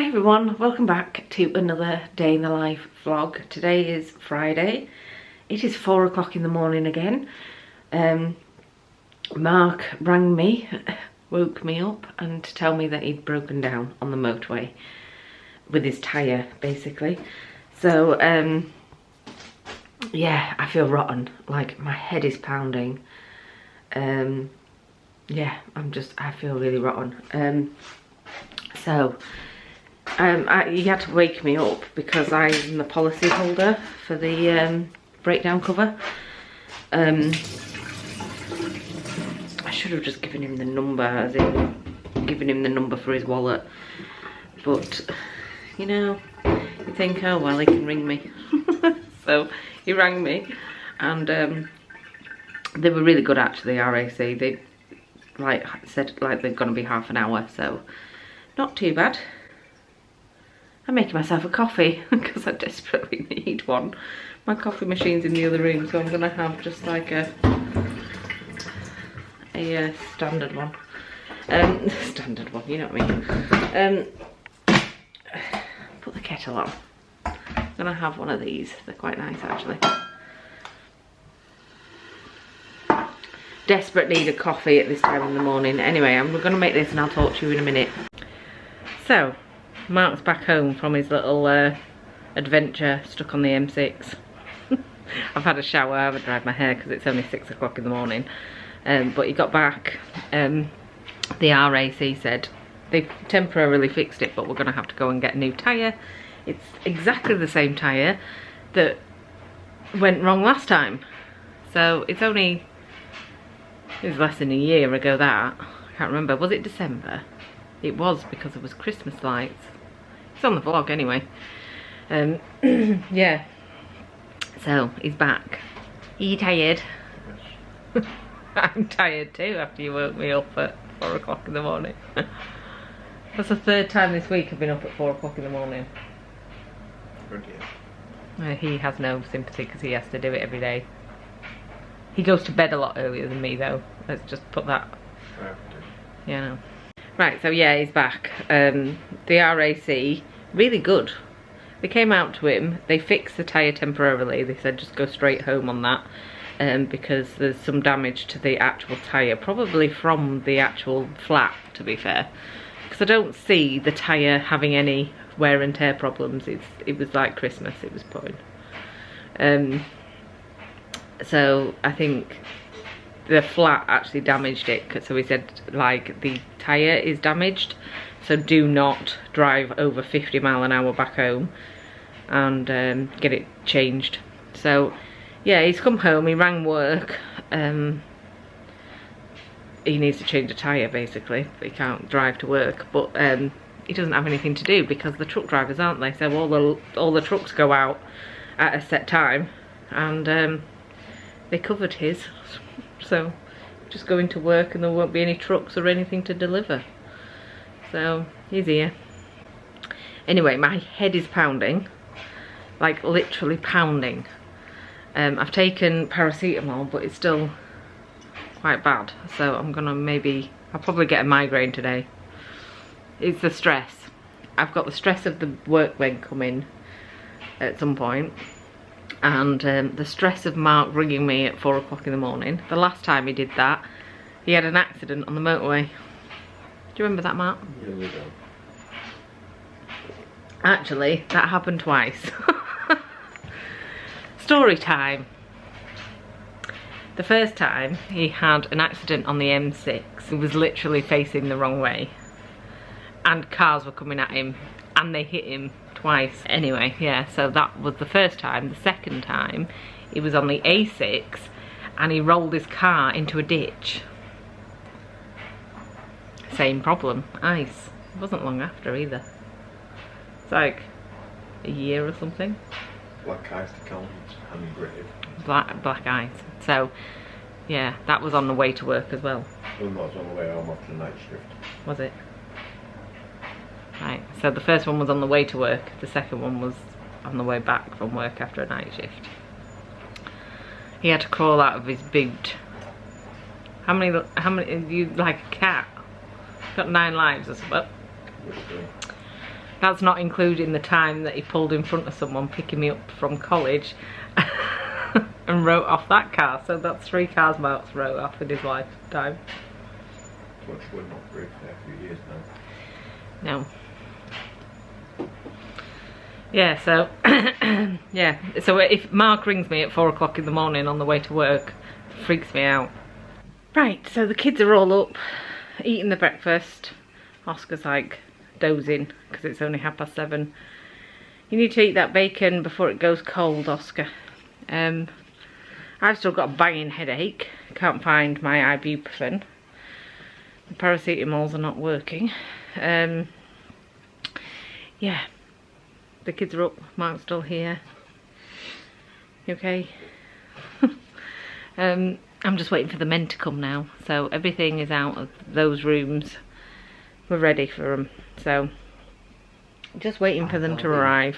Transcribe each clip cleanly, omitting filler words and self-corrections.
everyone, welcome back to another day in the life vlog. Today is Friday. It is 4 o'clock in the morning again. Mark rang me, woke me up and to tell me that he'd broken down on the motorway with his tyre basically. So yeah, I feel rotten, like my head is pounding. Yeah, I feel really rotten. So he had to wake me up because I'm the policy holder for the breakdown cover. I should have just given him the number, as in given him the number for his wallet, but you know, you think, oh well, he can ring me. So he rang me, and they were really good actually, RAC. They said they're gonna be half an hour, so not too bad. I'm making myself a coffee because I desperately need one. My coffee machine's in the other room, so I'm gonna have just like a standard one. Standard one, you know what I mean. Put the kettle on. I'm gonna have one of these. They're quite nice actually. Desperate need of coffee at this time in the morning. Anyway, I'm gonna make this and I'll talk to you in a minute. So, Mark's back home from his little adventure stuck on the M6. I've had a shower, I haven't dried my hair because it's only 6 o'clock in the morning. But he got back, the RAC said they've temporarily fixed it, but we're going to have to go and get a new tyre. It's exactly the same tyre that went wrong last time. So it was less than a year ago that. I can't remember, was it December? It was, because it was Christmas lights. It's on the vlog anyway. Yeah. So he's back. Are you tired? I'm tired too after you woke me up at 4 o'clock in the morning. That's the third time this week I've been up at 4 o'clock in the morning. He has no sympathy because he has to do it every day. He goes to bed a lot earlier than me though. Let's just put that. Yeah, no. Right, so yeah, he's back. The RAC, really good. They came out to him, they fixed the tyre temporarily. They said just go straight home on that because there's some damage to the actual tyre, probably from the actual flat, to be fair. Because I don't see the tyre having any wear and tear problems. It was like Christmas it was put in. So I think the flat actually damaged it, so he said like the tyre is damaged, so do not drive over 50 mile an hour back home and get it changed. So yeah, he's come home, he rang work, he needs to change a tyre basically, he can't drive to work, but he doesn't have anything to do because the truck drivers, aren't they, so all the trucks go out at a set time, and they covered his. So just going to work and there won't be any trucks or anything to deliver. So he's here. Anyway, my head is pounding, like literally pounding. I've taken paracetamol, but it's still quite bad. So I'm gonna I'll probably get a migraine today. It's the stress. I've got the stress of the work when coming at some point. And the stress of Mark ringing me at 4 o'clock in the morning. The last time he did that, he had an accident on the motorway. Do you remember that, Mark? Yeah, we do. Actually, that happened twice. Story time. The first time, he had an accident on the M6. He was literally facing the wrong way. And cars were coming at him, and they hit him twice. Anyway, yeah, so that was the first time. The second time, he was on the A6 and he rolled his car into a ditch. Same problem, ice. It wasn't long after either. It's like a year or something. Black ice to count, hand-gritted. Black ice. So, yeah, that was on the way to work as well. Well, that was on the way home after the night shift. Was it? Right, so the first one was on the way to work, the second one was on the way back from work after a night shift. He had to crawl out of his boot. How many, you like a cat? Got 9 lives or something. That's not including the time that he pulled in front of someone picking me up from college and wrote off that car. So that's 3 cars Mark's wrote off in his lifetime. Which would not break for a few years now. No. Yeah, so yeah. So if Mark rings me at 4 o'clock in the morning on the way to work, it freaks me out. Right, so the kids are all up, eating the breakfast. Oscar's like dozing because it's only 7:30. You need to eat that bacon before it goes cold, Oscar. I've still got a banging headache. Can't find my ibuprofen. The paracetamols are not working. Yeah, the kids are up. Mark's still here. You okay? I'm just waiting for the men to come now. So everything is out of those rooms. We're ready for them. So just waiting for them to arrive.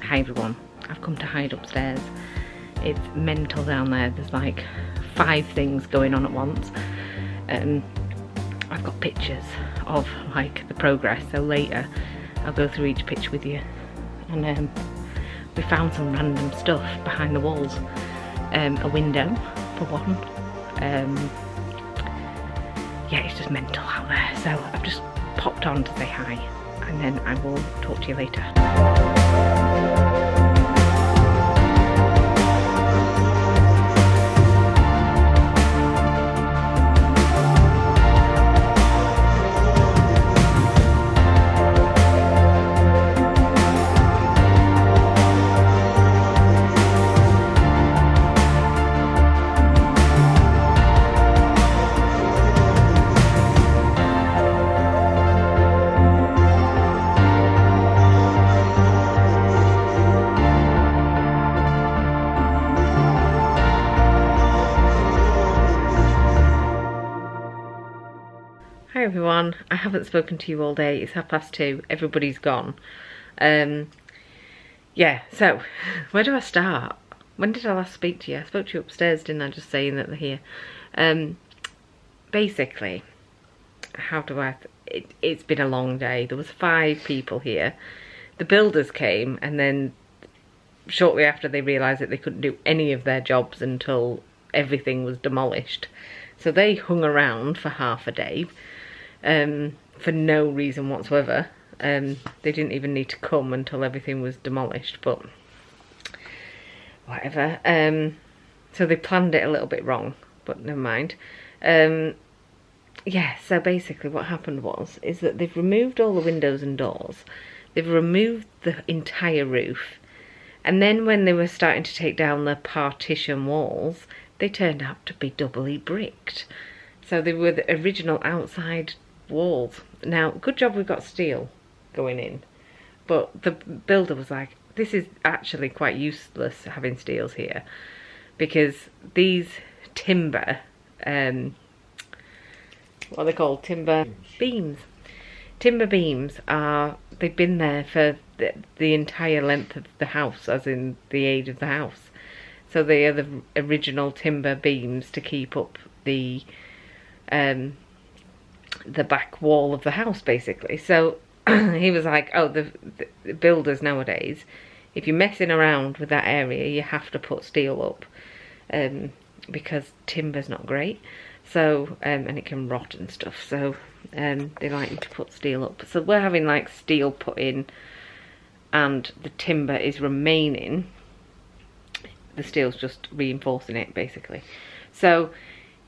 Hi everyone, I've come to hide upstairs. It's mental down there. There's like 5 things going on at once. I've got pictures of like the progress, so later I'll go through each picture with you. And we found some random stuff behind the walls. A window for one. Yeah, it's just mental out there. So I've just popped on to say hi, and then I will talk to you later. Hi everyone, I haven't spoken to you all day. It's 2:30, everybody's gone. Yeah, so where do I start? When did I last speak to you? I spoke to you upstairs, didn't I, just saying that they're here. Basically, it's been a long day. There was 5 people here. The builders came, and then shortly after they realised that they couldn't do any of their jobs until everything was demolished. So they hung around for half a day. For no reason whatsoever. They didn't even need to come until everything was demolished, but whatever. So they planned it a little bit wrong, but never mind. Yeah, so basically what happened is that they've removed all the windows and doors. They've removed the entire roof. And then when they were starting to take down the partition walls, they turned out to be doubly bricked. So they were the original outside walls. Now, good job we've got steel going in, but the builder was like, this is actually quite useless having steels here, because these timber, what are they called? Timber beams. Timber beams they've been there for the entire length of the house, as in the age of the house. So they are the original timber beams to keep up the back wall of the house, basically. So he was like, oh, the builders nowadays, if you're messing around with that area, you have to put steel up, because timber's not great. So and it can rot and stuff, so they like you to put steel up. So we're having like steel put in, and the timber is remaining the steel's just reinforcing it basically. So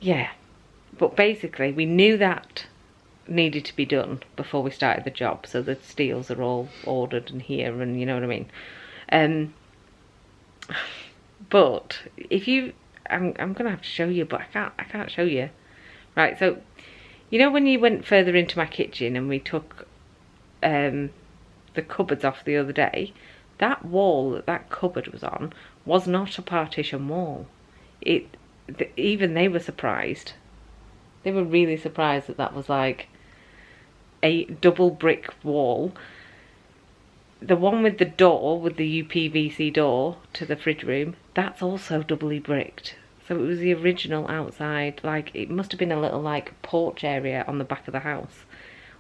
yeah, but basically we knew that needed to be done before we started the job, so the steels are all ordered and here, and you know what I mean. But if you, I'm gonna have to show you, but I can't show you. Right, so you know when you went further into my kitchen and we took the cupboards off the other day, that wall that cupboard was on was not a partition wall. Even they were surprised. They were really surprised that that was like a double brick wall. The one with the door, with the UPVC door to the fridge room, that's also doubly bricked. So it was the original outside, like it must have been a little like porch area on the back of the house,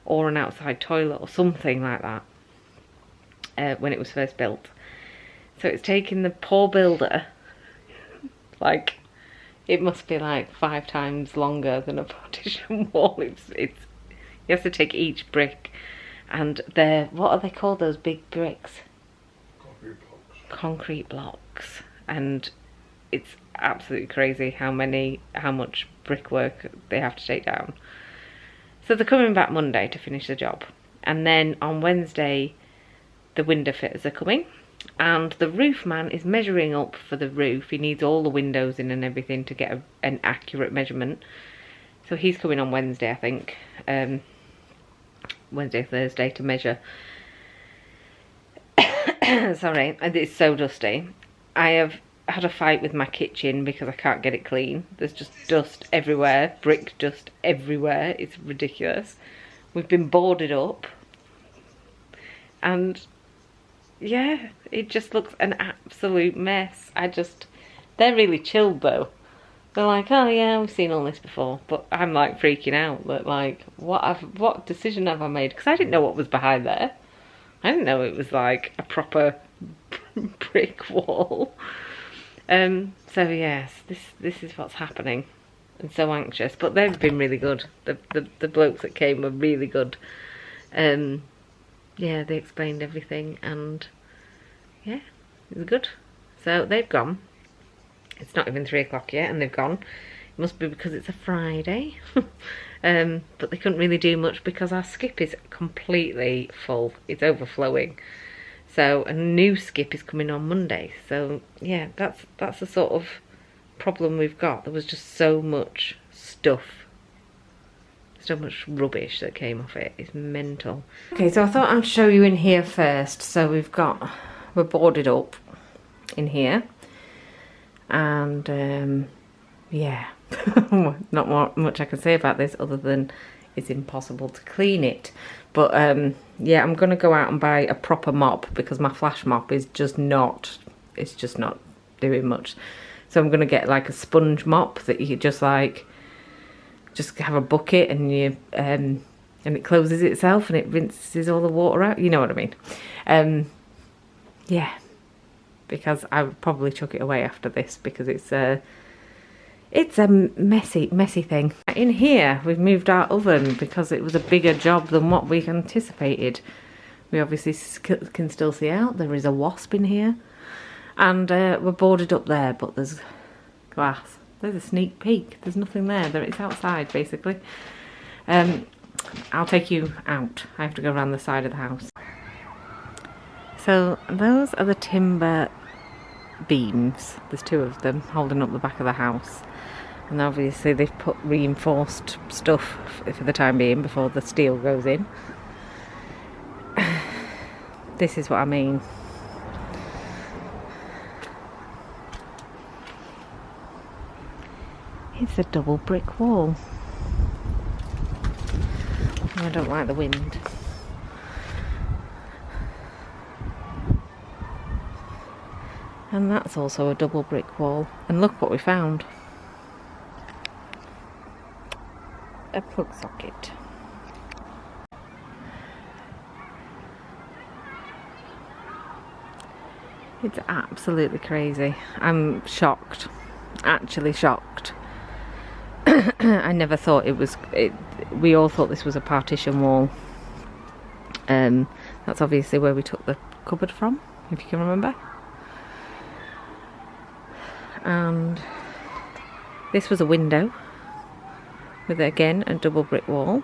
or an outside toilet or something like that, when it was first built. So it's taken the poor builder, like, it must be like 5 times longer than a partition wall. You have to take each brick, and they're, what are they called, those big bricks? Concrete blocks. Concrete blocks. And it's absolutely crazy how much brickwork they have to take down. So they're coming back Monday to finish the job, and then on Wednesday the window fitters are coming, and the roof man is measuring up for the roof. He needs all the windows in and everything to get an accurate measurement. So he's coming on Wednesday, I think, Wednesday, Thursday, to measure. Sorry, and it's so dusty. I have had a fight with my kitchen because I can't get it clean. There's just dust everywhere, brick dust everywhere. It's ridiculous. We've been boarded up, and yeah, it just looks an absolute mess. They're really chilled though. They're like, oh yeah, we've seen all this before. But I'm like freaking out that like, what decision have I made? Because I didn't know what was behind there. I didn't know it was like a proper brick wall. So yes, this is what's happening. I'm so anxious, but they've been really good. The blokes that came were really good. Yeah, they explained everything, and yeah, it was good. So they've gone. It's not even 3 o'clock yet, and they've gone. It must be because it's a Friday. But they couldn't really do much because our skip is completely full. It's overflowing. So a new skip is coming on Monday. So yeah, that's the sort of problem we've got. There was just so much stuff, so much rubbish that came off it. It's mental. Okay, so I thought I'd show you in here first. So we're boarded up in here, and yeah, not much I can say about this other than it's impossible to clean it. But yeah, I'm gonna go out and buy a proper mop because my flash mop is just not, it's just not doing much. So I'm gonna get like a sponge mop that you just like, just have a bucket and you and it closes itself and it rinses all the water out. You know what I mean? Yeah, because I would probably chuck it away after this because it's a messy thing. In here we've moved our oven because it was a bigger job than what we anticipated. We obviously can still see out. There is a wasp in here, and we're boarded up there, but there's glass. There's a sneak peek. There's nothing there. It's outside basically. I'll take you out. I have to go around the side of the house. So those are the timber beams. There's 2 of them holding up the back of the house. And obviously they've put reinforced stuff for the time being before the steel goes in. This is what I mean. It's a double brick wall. I don't like the wind. And that's also a double brick wall. And look what we found. A plug socket. It's absolutely crazy. I'm shocked. Actually shocked. I never thought we all thought this was a partition wall. That's obviously where we took the cupboard from, if you can remember. And this was a window with, again, a double brick wall.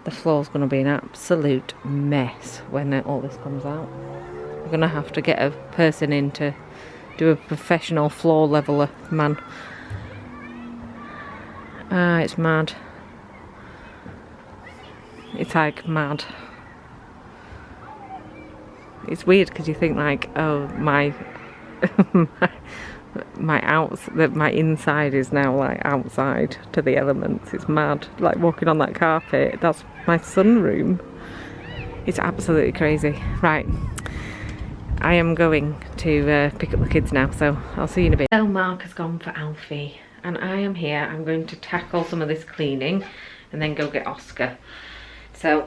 The floor's going to be an absolute mess when all this comes out. We're going to have to get a person in to do a professional floor leveler man. It's mad. It's like mad. It's weird because you think like, oh, my my inside is now like outside to the elements. It's mad. Like walking on that carpet. That's my sunroom. It's absolutely crazy. Right. I am going to pick up the kids now, so I'll see you in a bit. So Mark has gone for Alfie, and I am here. I'm going to tackle some of this cleaning and then go get Oscar. So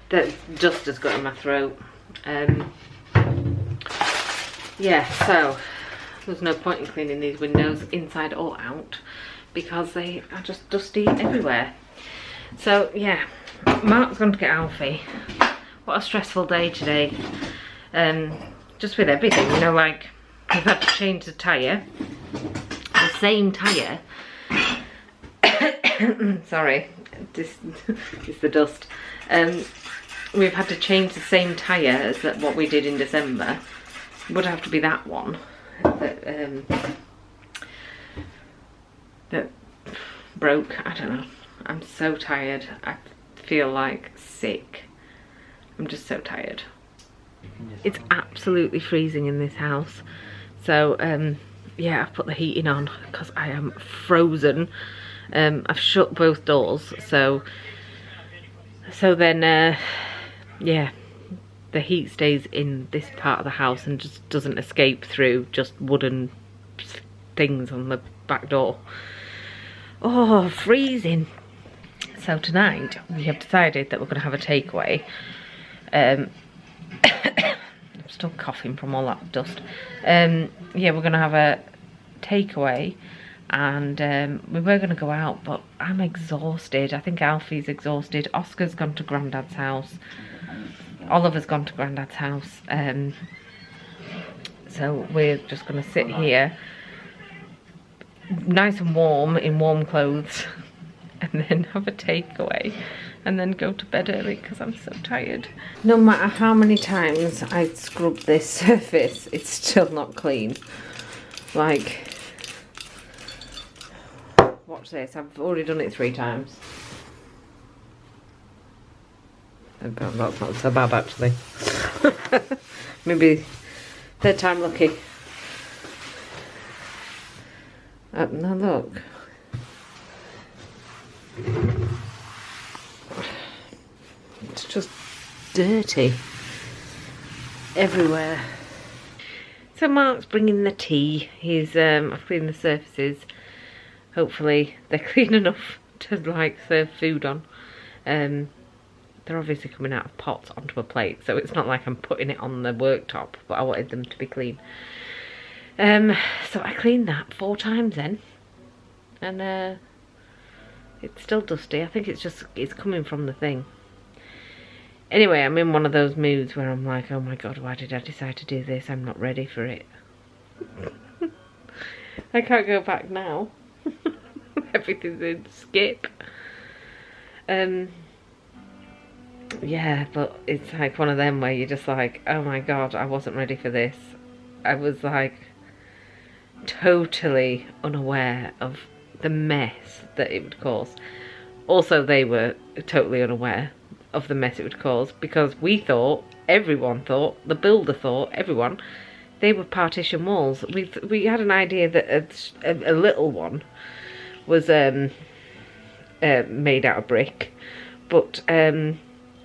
the dust has got in my throat. Yeah, so there's no point in cleaning these windows inside or out because they are just dusty everywhere. So yeah, Mark's going to get Alfie. What a stressful day today. Just with everything, you know, like we've had to change the tyre, the same tyre. Sorry, this is the dust. We've had to change the same tyre as what we did in December. It would have to be that one that broke. I don't know. I'm so tired. I feel like sick. I'm just so tired. It's absolutely freezing in this house. So yeah, I've put the heating on because I am frozen. I've shut both doors, so then yeah, the heat stays in this part of the house and just doesn't escape through just wooden things on the back door. Oh, freezing. So tonight we have decided that we're going to have a takeaway. I'm still coughing from all that dust. Yeah, we're going to have a takeaway, and we were going to go out, but I'm exhausted. I think Alfie's exhausted. Oscar's gone to Grandad's house. Oliver's gone to Grandad's house. So we're just going to sit here, nice and warm, in warm clothes, and then have a takeaway, and then go to bed early because I'm so tired. No matter how many times I scrub this surface, it's still not clean. Like, watch this, I've already done it 3 times. Oh God, that's not so bad actually. Maybe 3rd time lucky. Now look. It's just dirty everywhere. So Mark's bringing the tea. He's I've cleaned the surfaces. Hopefully they're clean enough to like serve food on. They're obviously coming out of pots onto a plate, so it's not like I'm putting it on the worktop, but I wanted them to be clean. So I cleaned that 4 times then, and it's still dusty. I think it's coming from the thing. Anyway, I'm in one of those moods where I'm like, oh my God, why did I decide to do this? I'm not ready for it. I can't go back now. Everything's in skip. Yeah, but it's like one of them where you're just like, oh my God, I wasn't ready for this. I was like totally unaware of the mess that it would cause. Also, they were totally unaware of the mess it would cause, because we thought, everyone thought, the builder thought, everyone, they were partition walls. We had an idea that a little one was made out of brick, but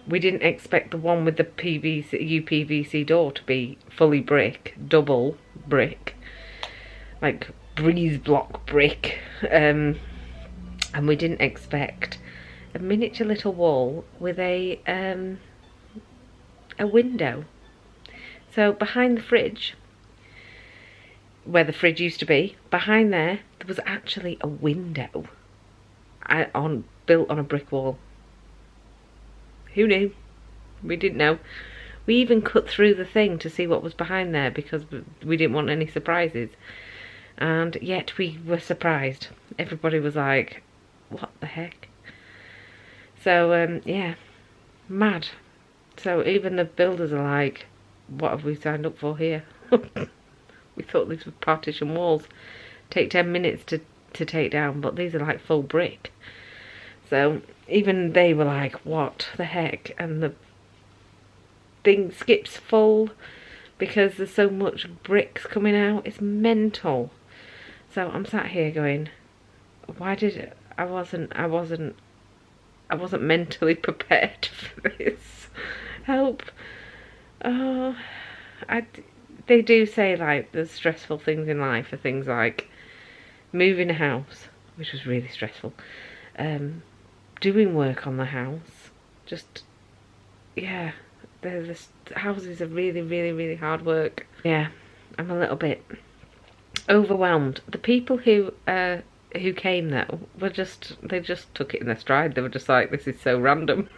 we didn't expect the one with the UPVC door to be fully brick, double brick, like breeze block brick, and we didn't expect a miniature little wall with a window. So behind the fridge, where the fridge used to be, behind there was actually a window built on a brick wall. Who knew? We didn't know. We even cut through the thing to see what was behind there because we didn't want any surprises. And yet we were surprised. Everybody was like, what the heck? So, yeah, mad. So even the builders are like, what have we signed up for here? We thought these were partition walls. Take 10 minutes to take down, but these are like full brick. So even they were like, what the heck? And the thing skips full because there's so much bricks coming out. It's mental. So I'm sat here going, why did I wasn't mentally prepared for this. Help. Oh, they do say like the stressful things in life are things like moving a house, which was really stressful, doing work on the house, just, yeah, the houses are really, really, really hard work. Yeah, I'm a little bit overwhelmed. The people who came though were they just took it in their stride. They were just like, this is so random.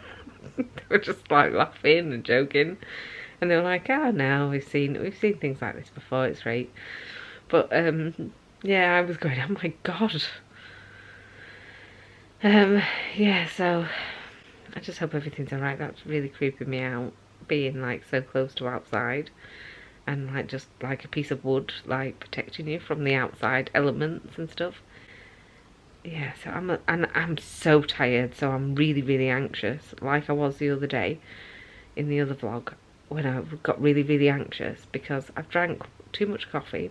They were just like laughing and joking, and they were like, oh no, we've seen things like this before, it's great. But yeah, I was going, oh my god. Yeah, so I just hope everything's alright. That's really creeping me out, being like so close to outside and like just like a piece of wood like protecting you from the outside elements and stuff. Yeah, so I'm so tired, so I'm really, really anxious, like I was the other day in the other vlog when I got really, really anxious because I've drank too much coffee,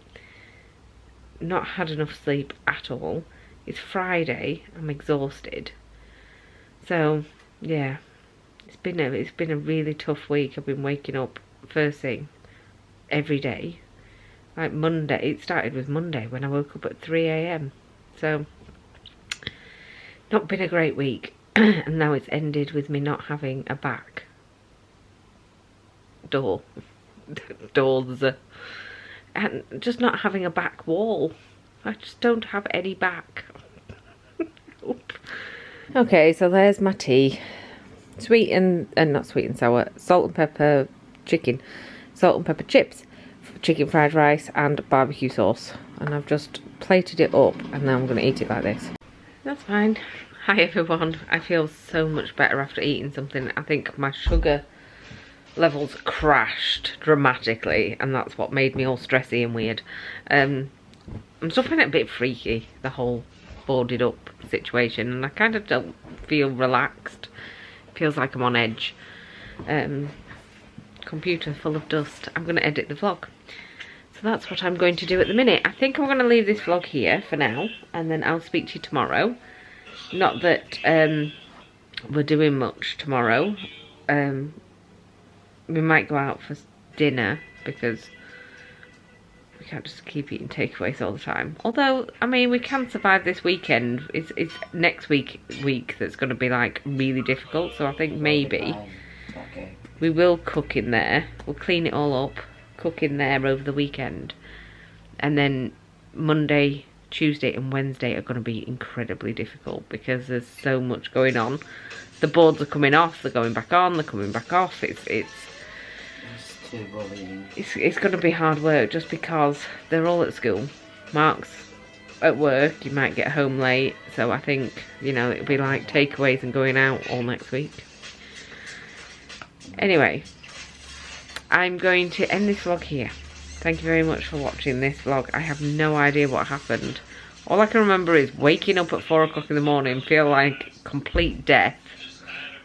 not had enough sleep at all. It's Friday, I'm exhausted. So yeah, it's been a really tough week. I've been waking up first thing every day. Like Monday, it started with Monday when I woke up at 3 AM. So not been a great week. And now it's ended with me not having a back door. Doors. And just not having a back wall. I just don't have any back. Okay, so there's my tea. Sweet and not sweet and sour. Salt and pepper chicken. Salt and pepper chips. Chicken fried rice and barbecue sauce. And I've just plated it up and now I'm going to eat it like this. That's fine. Hi everyone. I feel so much better after eating something. I think my sugar levels crashed dramatically and that's what made me all stressy and weird. I'm still finding it a bit freaky, the whole boarded up situation, and I kind of don't feel relaxed. It feels like I'm on edge. Computer full of dust. I'm going to edit the vlog. So that's what I'm going to do at the minute. I think I'm going to leave this vlog here for now and then I'll speak to you tomorrow. Not that we're doing much tomorrow. We might go out for dinner because we can't just keep eating takeaways all the time. Although, I mean, we can survive this weekend. It's next week that's going to be like really difficult. So I think maybe we will cook in there. We'll clean it all up, cook in there over the weekend. And then Monday, Tuesday and Wednesday are going to be incredibly difficult because there's so much going on. The boards are coming off, they're going back on, they're coming back off. It's going to be hard work just because they're all at school. Mark's at work, you might get home late. So I think, you know, it'll be like takeaways and going out all next week. Anyway, I'm going to end this vlog here. Thank you very much for watching this vlog. I have no idea what happened. All I can remember is waking up at 4 o'clock in the morning, feel like complete death.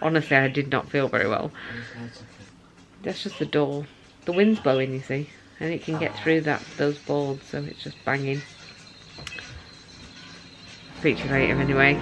Honestly, I did not feel very well. That's just the door. The wind's blowing, you see, and it can get through those boards, so it's just banging. Speak to you later anyway.